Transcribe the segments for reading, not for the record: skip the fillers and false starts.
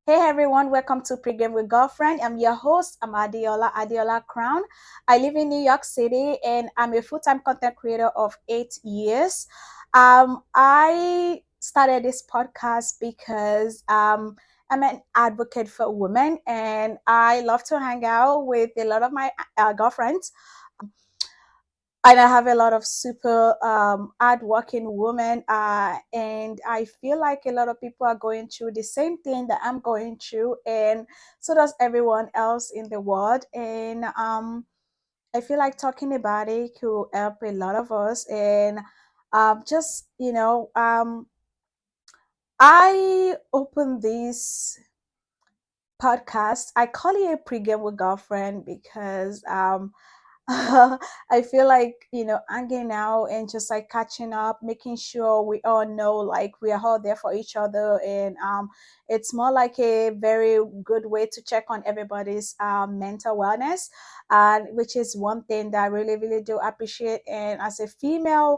Hey everyone, welcome to Pregame with Girlfriend. I'm your host, I'm Adiola Crown. I live in New York City and I'm a full-time content creator of 8 years. I started this podcast because I'm an advocate for women and I love to hang out with a lot of my girlfriends. And I have a lot of super hardworking women, and I feel like a lot of people are going through the same thing that I'm going through, and so does everyone else in the world. And I feel like talking about it could help a lot of us. And just I opened this podcast. I call it a pregame with girlfriend because I feel like, hanging out and just like catching up, making sure we all know like we are all there for each other. And it's more like a very good way to check on everybody's mental wellness, which is one thing that I really, really do appreciate. And as a female,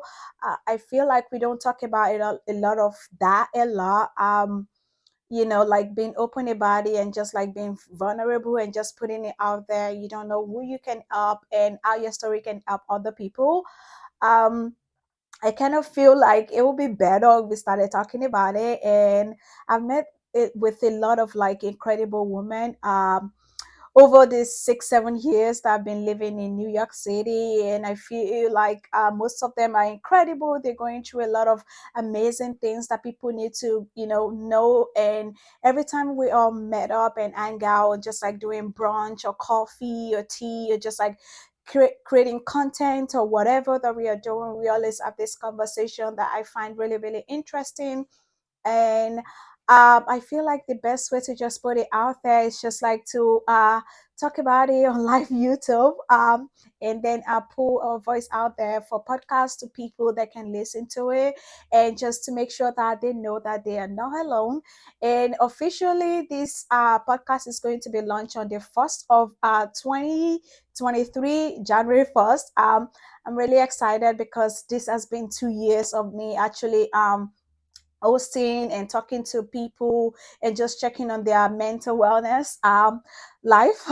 I feel like we don't talk about it a lot of that a lot. Like being open about it and just like being vulnerable and just putting it out there. You don't know who you can help and how your story can help other people. um I kind of feel like it would be better if we started talking about it. And I've met it with a lot of like incredible women over these 6 7 years that I've been living in New York City, and I feel like most of them are incredible. They're going through a lot of amazing things that people need to, know. And every time we all met up and hang out, just like doing brunch or coffee or tea or just like creating content or whatever that we are doing, we always have this conversation that I find really, really interesting. And I feel like the best way to just put it out there is just like to talk about it on live YouTube, and then pull our voice out there for podcasts to people that can listen to it, and just to make sure that they know that they are not alone. And officially, this podcast is going to be launched on the 1st of 2023, January 1st. I'm really excited because this has been 2 years of me actually hosting and talking to people and just checking on their mental wellness life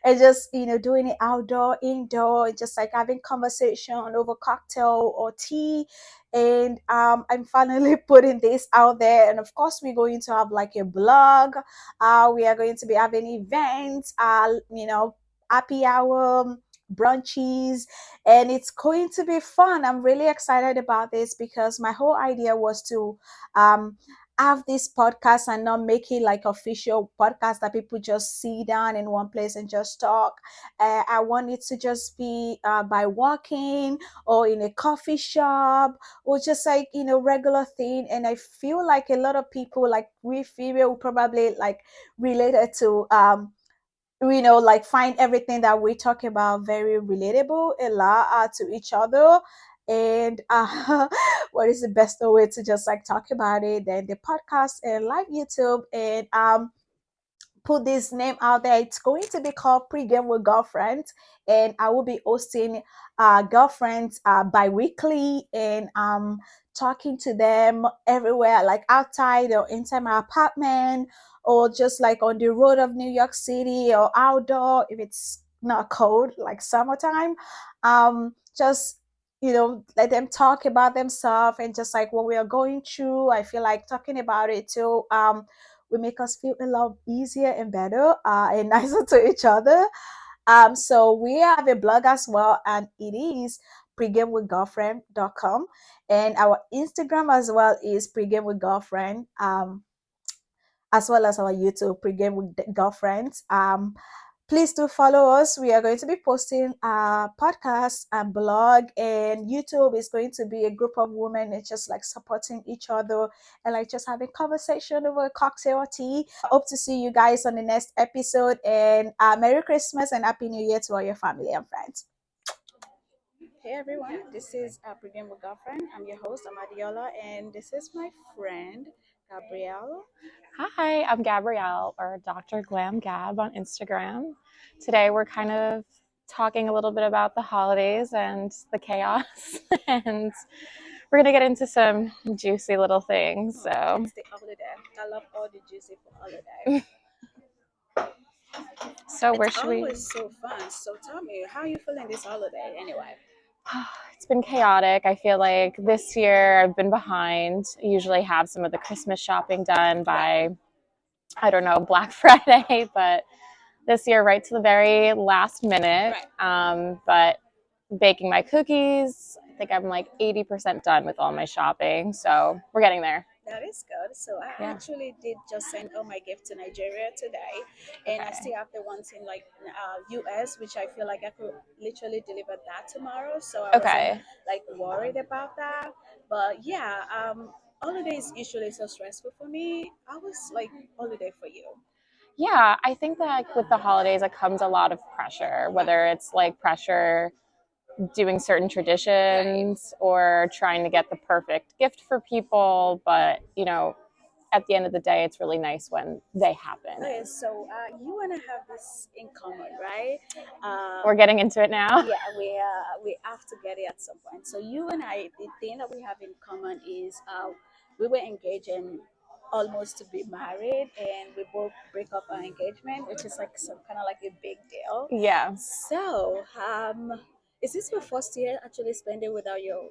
and just doing it outdoor indoor, just like having conversation over cocktail or tea. And I'm finally putting this out there, and of course we're going to have like a blog. We are going to be having events, happy hour, brunchies, and it's going to be fun. I'm really excited about this because my whole idea was to um, have this podcast and not make it like official podcast that people just sit down in one place and just talk. I want it to just be by walking or in a coffee shop or just like regular thing. And I feel like a lot of people like we female probably like related to like find everything that we talk about very relatable a lot to each other. And what is the best way to just like talk about it than the podcast and live YouTube. And put this name out there. It's going to be called Pregame with Girlfriends, and I will be hosting girlfriends bi-weekly, and talking to them everywhere, like outside or inside my apartment, or just like on the road of New York City or outdoor if it's not cold, like summertime. Just let them talk about themselves and just like what we are going through. I feel like talking about it too will make us feel a lot easier and better and nicer to each other. So we have a blog as well, and it is pregamewithgirlfriend.com. And our Instagram as well is pregame with girlfriend, as well as our YouTube pregame with girlfriends. Please do follow us. We are going to be posting podcasts and blog, and YouTube is going to be a group of women and just like supporting each other and like just having conversation over a cocktail or tea. Hope to see you guys on the next episode, and Merry Christmas and Happy New Year to all your family and friends. Hey everyone, this is Pregame with Girlfriend. I'm your host, Amadiola, and this is my friend, Gabrielle. Hi, I'm Gabrielle, or Dr. Glam Gab on Instagram. Today we're kind of talking a little bit about the holidays and the chaos and we're gonna get into some juicy little things. So It's the holiday. I love all the juicy for holiday. so where It's should we? always so fun. So tell me, how are you feeling this holiday anyway? It's been chaotic. I feel like this year I've been behind. I usually have some of the Christmas shopping done by, I don't know, Black Friday, but this year right to the very last minute. But baking my cookies, I think I'm like 80% done with all my shopping. So we're getting there. That is good. So I Yeah. actually did just send all my gift to Nigeria today, and I Okay. still have the ones in like US, which I feel like I could literally deliver that tomorrow. So I wasn't Okay. like worried about that. But yeah, holiday is usually so stressful for me. I was like holiday for you. Yeah, I think that with the holidays, it comes a lot of pressure, whether it's like pressure doing certain traditions or trying to get the perfect gift for people. But, you know, at the end of the day, it's really nice when they happen. Okay, so you and I have this in common, right? We're getting into it now. Yeah, we have to get it at some point. So you and I, the thing that we have in common is we were engaged and almost to be married, and we both break up our engagement, which is like some kind of like a big deal. Yeah. So is this your first year actually spending without your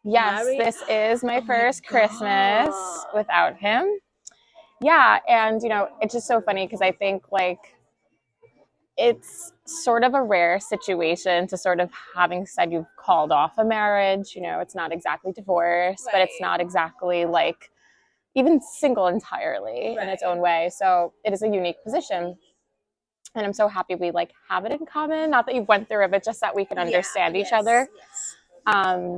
Yes, married? this is my Oh my first Christmas god! without him. Yeah, and you know, it's just so funny because I think like it's sort of a rare situation to sort of having said you've called off a marriage. You know, it's not exactly divorce, but it's Right. not exactly like even single entirely in its Right. own way. So it is a unique position. And I'm so happy we like have it in common. Not that you went through it, but just that we can Yeah. understand each Yes. other. Yes.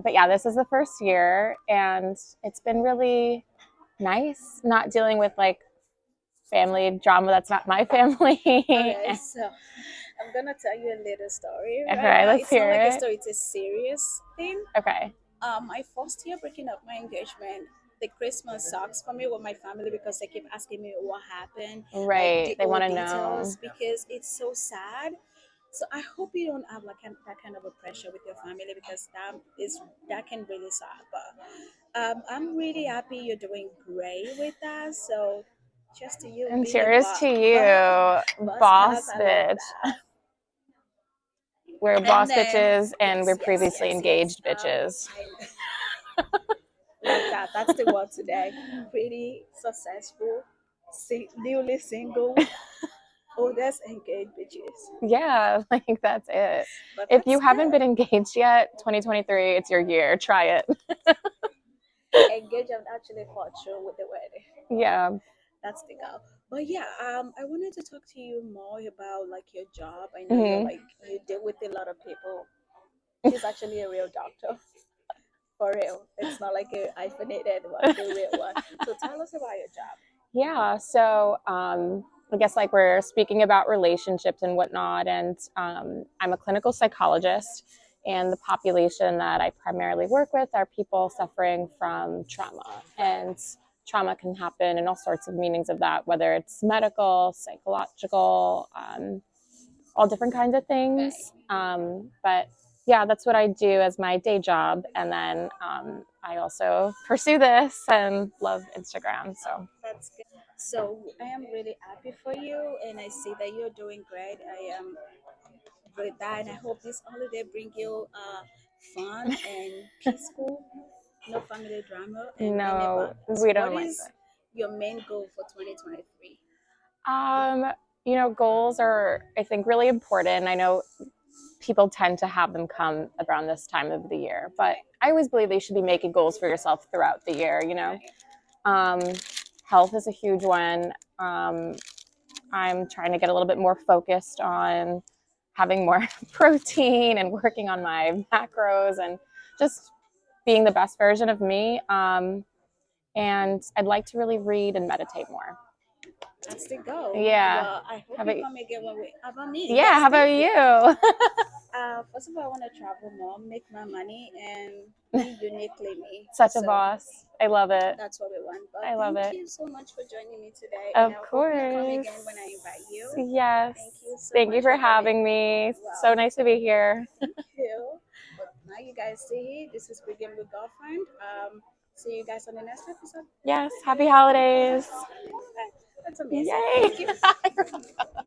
But yeah, this is the first year, and it's been really nice not dealing with like family drama that's not my family. Okay. So I'm gonna tell you a little story All right right, now. let's It's not hear like a it. story; it's a serious thing. Okay. My first year breaking up my engagement, the Christmas sucks for me with my family because they keep asking me what happened, like Right. the They old want to know. details, because it's so sad. So I hope you don't have like that kind of a pressure with your family because that can really suck. But I'm really happy you're doing great with that. So just to you And being a cheers to you, boss ass, boss I love bitch. that. We're And boss then bitches and we're yes, yes, previously yes, yes. engaged bitches. I love that. That's the word today. Pretty successful, newly single, oldest engaged bitches. Yeah, like that's it. But If you that's haven't been good. engaged yet, 2023, it's your year. Try it. Engaged and actually fought through with the wedding. Yeah. That's the goal. But yeah, I wanted to talk to you more about like your job. I know you're Hmm. like you deal with a lot of people. She's actually a real doctor. For real. It's not like a hyphenated one, the real one. So tell us about your job. Yeah. So I guess like we're speaking about relationships and whatnot, and I'm a clinical psychologist, and the population that I primarily work with are people suffering from trauma. Right. And trauma can happen in all sorts of meanings of that, whether it's medical, psychological, all different kinds of Right. things. But yeah, that's what I do as my day job. And then I also pursue this and love Instagram. So That's good. So I am really happy for you, and I see that you're doing great. I am with that, and I hope this holiday bring you fun and peaceful, no family drama. And tell me no, about it. So we what don't like is your main goal for 2023? that. You know, goals are, I think, really important. I know people tend to have them come around this time of the year, but Right. I always believe they should be making goals for yourself throughout the year, you know. Right. Um, Health is a huge one. Um, I'm trying to get a little bit more focused on having more protein and working on my macros and just being the best version of me. And I'd like to really read and meditate more. That's the goal. Yeah. Well, I hope How you about, come again when we about me. yeah, Yes, how about thank you. you? First of all, I want to travel more, make my money, and be uniquely me. Such a So boss. I love it. that's what we want. But I love thank it. you so much for joining me today, and Of I hope you come course. again when I invite you. Yes. Thank you so Thank you much for for coming. having me. So Well, nice to be here. thank you. But now you guys see, this is Pregame with Girlfriend. See you guys on the next episode. Yes. Happy holidays. That's amazing. Yay. Thank you.